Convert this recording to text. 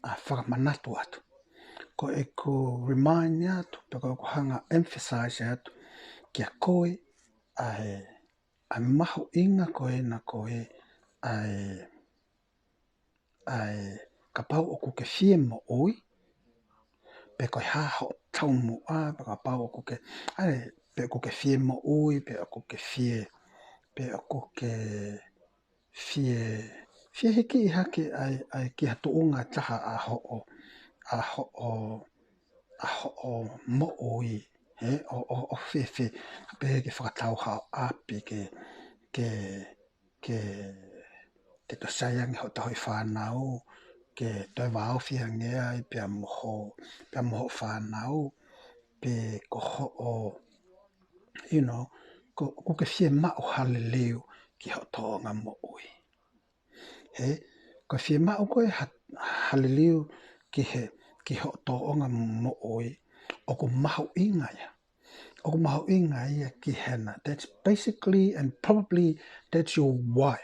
whakamanatu atu. Ko e ko remind ni atu, pe ko hanga emphasize atu, kia koe ai maho inga koe na koe ai ka pau o kuke fie mo oi, pe koe haho tau mo a, pe ka pau o kuke, pe kuke fie mo oi, pe o kuke fie hiki i hake ai ki hatu unga taha a ho o mo oi, o fe, pe ke whakatau hao api ke to sayang ho taho i whanau, ke toi wao fia ngea i pia moho whanau, pe ko ho o, ko ke fie mao hale leo ki ho toonga mo oi. Ko fie mao koe hale leo ki ho toonga mo oi, o ko maho inga ia. O ko maho inga ia ki hena. That's basically and probably that's your why.